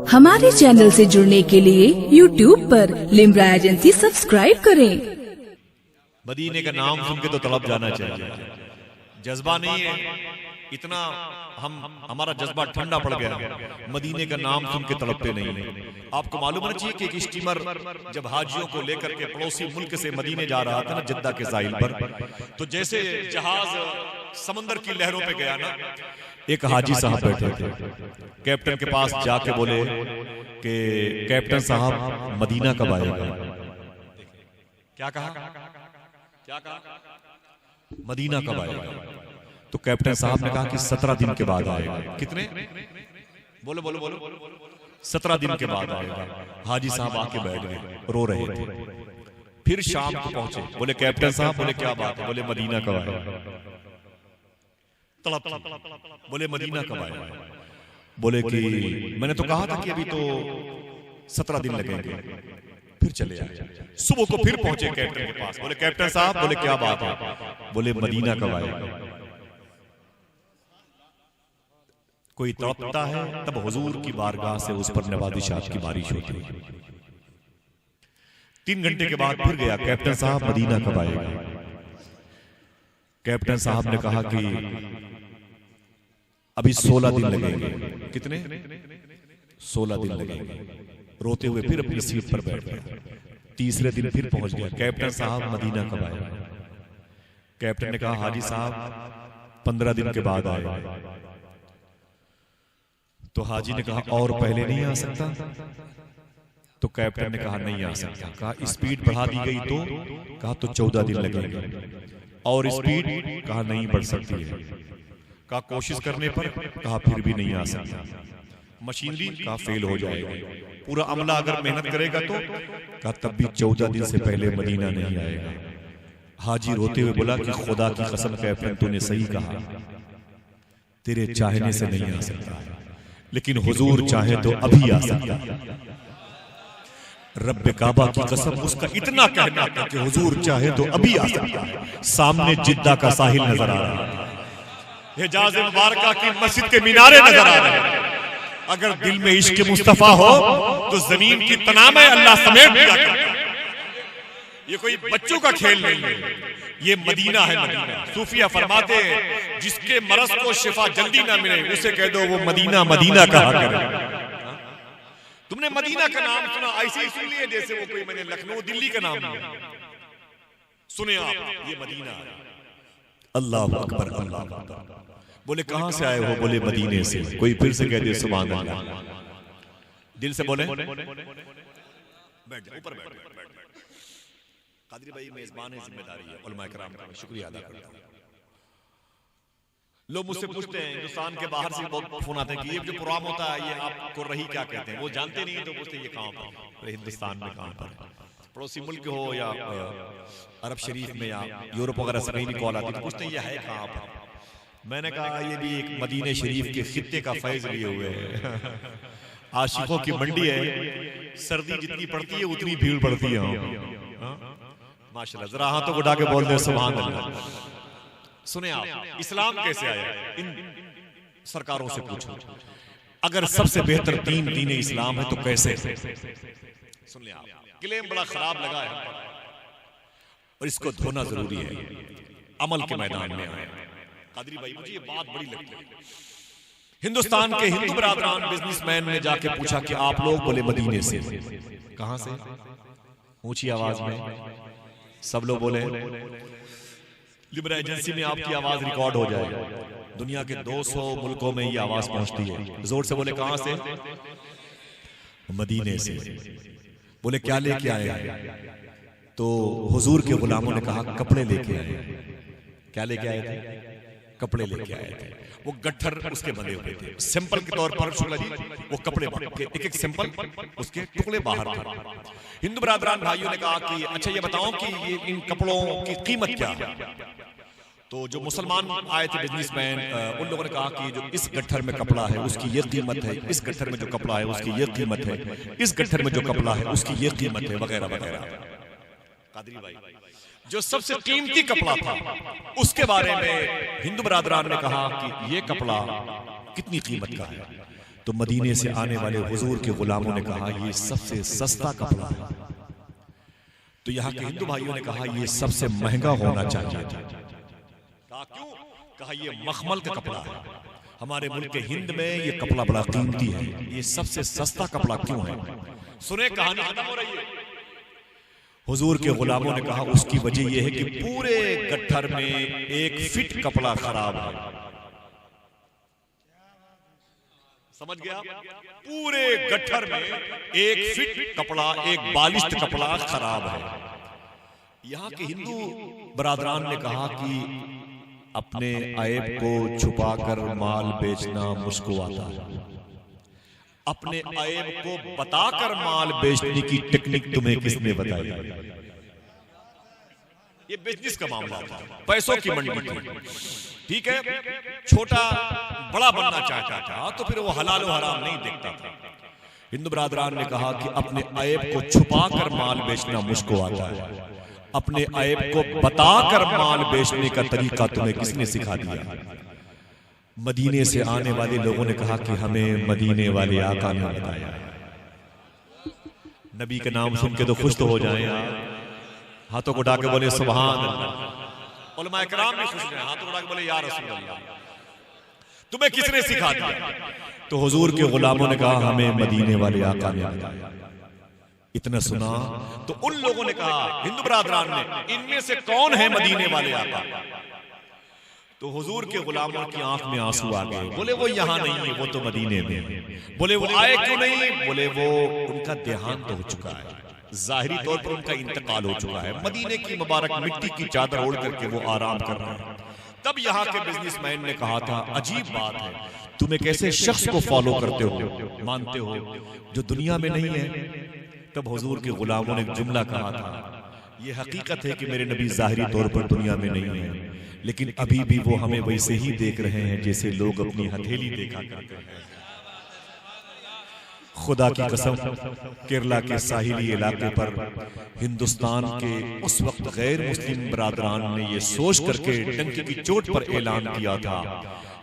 हमारे चैनल से जुड़ने के लिए YouTube पर लिम्रा एजेंसी सब्सक्राइब करें। मदीने का नाम सुन के तो तड़प जाना चाहिए। जज्बा नहीं है इतना, हमारा जज्बा ठंडा पड़ गया, मदीने का नाम सुन के तड़पते नहीं है। आपको मालूम होना चाहिए कि एक स्टीमर जब हाजियों को लेकर के पड़ोसी मुल्क से मदीने जा रहा था ना, जद्दा के साहिल पर, तो जैसे जहाज समंदर की लहरों पे गया ना, एक हाजी साहब बैठे थे, कैप्टन के पास जाके बोले कि कैप्टन साहब मदीना कब आएगा? क्या कहा? मदीना कब आएगा? तो कैप्टन साहब ने कहा कि 17 दिन के बाद आएगा। कितने? बोलो 17 दिन के बाद आएगा। हाजी साहब आके बैठ गए, रो रहे थे। फिर शाम को पहुंचे, बोले कैप्टन साहब, बोले क्या बात है? बोले मदीना कब आएगा? तड़प, बोले मदीना कब आएगा? बोले कि मैंने तो कहा था कि अभी तो 17 दिन लगेंगे। फिर चले आए। सुबह को फिर पहुंचे कैप्टन के पास, बोले कैप्टन साहब, बोले क्या बात है? बोले मदीना कब आएगा? कोई तड़पता है तब हुजूर की बारगाह से उस पर नवाजिशात की बारिश होती है। 3 घंटे के बाद फिर गया, कैप्टन साहब मदीना कब आएगा? कैप्टन साहब ने कहा कि अभी 16 दिन लगेंगे। कितने? 16 दिन लगेंगे। रोते हुए फिर अपनी सीट पर बैठ गया। तीसरे दिन फिर पहुंच गया, कैप्टन साहब मदीना कब आएगा? कैप्टन ने कहा हाजी साहब 15 दिन के बाद आएगा। तो हाजी ने कहा और पहले नहीं आ सकता? तो कैप्टन ने कहा नहीं आ सकता। कहा स्पीड बढ़ा दी गई तो? कहा तो 14 दिन लगेंगे। और स्पीड? कहा नहीं बढ़ सकती है। कहा कोशिश करने पर? कहा फिर भी नहीं आ सकता। मशीनरी? कहा फेल हो जाएगी। पूरा अमला अगर मेहनत करेगा तो? कहा तब भी 14 दिन से पहले मदीना नहीं आएगा। हाजी रोते हुए बोला कि खुदा की कसम कैप्टन तूने सही कहा, तेरे चाहने से नहीं आ सकता, लेकिन हुजूर चाहे तो अभी आ सकता। रब्बे काबा की कसम उसका इतना कहना था कि हुजूर चाहे तो अभी आ सकता। सामने जिद्दा का साहिल नजर आ रहा है, हिजाज मुबारका की मस्जिद के मीनारे नजर आ रहे हैं। अगर दिल में इश्क मुस्तफा हो तो जमीन की तनामे अल्लाह समेट दिया करता। ये कोई बच्चों का खेल नहीं है, ये मदीना है। मदीना सूफिया फरमाते हैं जिसके मरज को शिफा जल्दी ना मिले उसे कह दो वो मदीना मदीना कहा करे। तुमने मदीना का नाम सुना ऐसे ही सुन लिए जैसे वो कोई मैंने लखनऊ दिल्ली का नाम लिया। सुने आप, ये मदीना है। अल्लाह अकबर, अल्लाह अकबर। बोले कहां से आए हो? बोले मदीने से। कोई फिर से कह दे सुभान अल्लाह। दिल से बोले, बैठ ऊपर बैठ। कादरी भाई मेजबान है, जिम्मेदारी है, उलमा इकराम का शुक्रिया अदा करता हूं। लोग मुझसे पूछते हैं, हिंदुस्तान के बाहर से बहुत फोन आते हैं कि ये जो प्रोग्राम होता है ये आपको रही क्या कहते हैं? वो जानते नहीं तो पूछते ये कहां पर? हिंदुस्तान में कहां पर? पड़ोसी मुल्क हो या अरब शरीफ में या यूरोप वगैरह से कहीं भी कॉल आती तो पूछते हैं ये है कहां पर? मैंने कहा ये भी एक मदीने शरीफ के खित्ते का फैज लिए हुए है। आशिकों की मंडी है, सर्दी जितनी पड़ती है उतनी भीड़ पड़ती है। माशाल्लाह, जरा हाथों को उठा के बोल दे सुभान अल्लाह। सुने आप, इस्लाम कैसे आया? इन सरकारों से पूछो। अगर सबसे बेहतर दीन इस्लाम है तो कैसे? सुन ले आप, क्लेम बड़ा खराब लगा है और इसको धोना जरूरी है। अमल के मैदान में आए। कादरी भाई मुझे ये बात बड़ी लगती है। हिंदुस्तान के हिंदू बरादरान बिजनेसमैन ने जाके पूछा कि आप लोग? बोले मदीने से। कहां से? ऊंची आवाज में सब लोग बोले। लिम्रा एजेंसी में आपकी आवाज रिकॉर्ड हो जाएगी। दुनिया के 200 मुल्कों में ये आवाज पहुंचती है। जोर से बोले कहां से? मदीने से। बोले क्या लेके आए? तो हुजूर के गुलामों ने कहा कपड़े लेके आए। क्या लेके आए थे? कपड़े लेके आए थे। वो गट्ठर उसके बंधे हुए थे। सिंपल के तौर पर शुक्ला जी वो कपड़े एक सिंपल उसके टुकड़े बाहर थे। हिंदू बरादरान भाइयों ने कहा कि अच्छा ये बताओ कि ये इन कपड़ों की कीमत क्या है? तो जो मुसलमान आए थे बिजनेसमैन, उन लोगों ने कहा कि जो इस गट्ठर में कपड़ा है उसकी ये कीमत है, इस गट्ठर में जो कपड़ा है उसकी ये कीमत है, इस गट्ठर में जो कपड़ा है उसकी ये कीमत है, वगैरह वगैरह। कादरी भाई जो सबसे कीमती कपड़ा था उसके बारे में हिंदू बरादरान ने कहा कि ये कपड़ा कितनी कीमत का है? तो मदीने से आने वाले हुजूर के गुलामों ने कहा ये सबसे सस्ता कपड़ा है। तो यहाँ के हिंदू भाइयों ने कहा ये सबसे महंगा होना चाहिए। कहा क्यों? कहा ये मखमल का कपड़ा है, हमारे मुल्क के हिंद में ये कपड़ा बड़ा कीमती है, ये सबसे सस्ता कपड़ा क्यों है? सुने कहानी खत्म हो रही है। हुजूर के गुलामों ने कहा उसकी वजह यह है कि पूरे गट्ठर में 1 फीट कपड़ा खराब है। समझ गया? पूरे गट्ठर में 1 फीट कपड़ा, 1 बालिश्त कपड़ा खराब है। यहां के हिंदू बरादरान ने कहा कि अपने ऐब को छुपाकर माल बेचना मुझको आता है। अपने ऐब को बताकर माल बेचने की टेक्निक तुम्हें किसने बताई? ये बिजनेस का मामला था, पैसों की मंडी थी, ठीक है। छोटा बड़ा बनना चाहता था तो फिर वो हलाल और हराम नहीं देखता था। हिंदू बरादरान ने कहा कि अपने ऐब को छुपाकर माल बेचना मुझको आता है, अपने ऐब को बताकर माल बेचने का तरीका तुम्हें किसने सिखा दिया? मदीने से आने वाले लोगों ने कहा कि हमें मदीने वाले आका ने बताया। नबी के नाम सुन के तो खुश तो हो जाएं यार, हाथों को उठा के बोले सुभान अल्लाह। उलमा इकराम भी खुश हैं, हाथों को उठा के बोले या रसूल अल्लाह। तुम्हें किसने सिखा दिया? तो हुजूर के गुलामों ने कहा हमें मदीने वाले आका ने बताया। इतना सुना तो उन लोगों ने कहा, हिंदू बरादरान ने, इनमें से कौन है मदीने वाले आका? तो हुजूर के गुलामों की आंख में आंसू आ गए। बोले वो यहां नहीं है, वो तो मदीने में। बोले वो आए क्यों नहीं? बोले वो उनका देहांत हो चुका है, जाहिरी तौर पर उनका इंतकाल हो चुका है। मदीने की मुबारक मिट्टी की चादर ओढ़ करके वो आराम कर रहे हैं। तब यहाँ के बिजनेसमैन ने कहा था अजीब बात है, तुम एक ऐसे शख्स को फॉलो करते हो, मानते हो जो दुनिया में नहीं है। तब हुजूर के गुलामों ने एक जुमला कहा था, ये हकीकत है कि मेरे नबी जाहिरी तौर पर दुनिया में नहीं है, लेकिन अभी भी वो हमें वैसे ही देख रहे हैं जैसे लोग अपनी हथेली देखा करते हैं। खुदा की कसम, केरला के साहिली इलाके पर हिंदुस्तान के उस वक्त गैर मुस्लिम बरादरान ने ये सोच करके टंकी की चोट पर ऐलान किया था,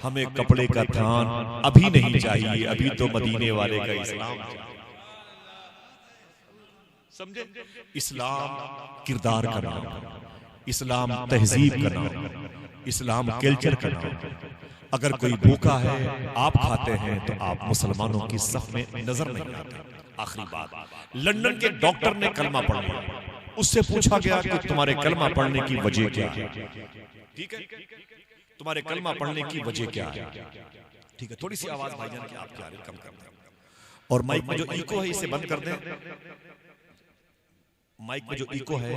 हमें कपड़े का थान अभी नहीं चाहिए, अभी तो मदीने वाले का इस्लाम। समझे? इस्लाम किरदार का नाम, इस्लाम तहजीब का नाम, इस्लाम कल्चर का नाम। अगर कोई भूखा है, आप खाते हैं, तो आप मुसलमानों की सफ में नजर नहीं आते। आखिरी बात, लंदन के डॉक्टर ने कलमा पढ़ लिया, उससे पूछा गया कि तुम्हारे कलमा पढ़ने की वजह क्या है? ठीक है, तुम्हारे कलमा पढ़ने की वजह क्या है? ठीक है, थोड़ी सी आवाज भाईजान की आपकी आ रही, कम कर दें। और माइक में जो इको है इसे बंद कर दें। माइक में जो इको है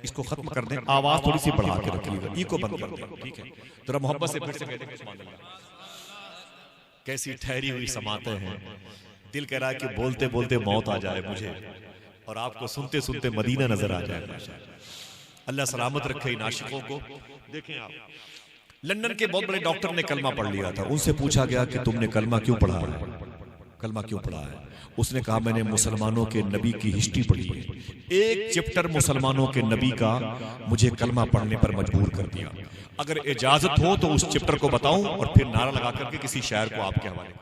इसको खत्म कर दें, आवाज थोड़ी सी बढ़ा के रखिएगा, इको बंद कर दें। ठीक है, जरा मोहब्बत से फिर से कहते हैं सुभान अल्लाह। कैसी ठहरी हुई समातें हैं, दिल कह रहा है कि बोलते बोलते मौत आ जाए मुझे और आपको सुनते सुनते मदीना नजर आ जाए। अल्लाह सलामत रखे इन आशिकों को। देखें आप, लंदन के बहुत बड़े डॉक्टर ने कलमा पढ़ लिया था, उनसे पूछा गया कि तुमने कलमा क्यों पढ़ा है? कलमा क्यों पढ़ा है? उसने कहा मैंने मुसलमानों के नबी की हिस्ट्री पढ़ी है, एक चैप्टर मुसलमानों के नबी का मुझे कलमा पढ़ने पर मजबूर कर दिया। अगर इजाजत हो तो उस चैप्टर को बताऊं और फिर नारा लगा करके किसी शायर को आपके हवाले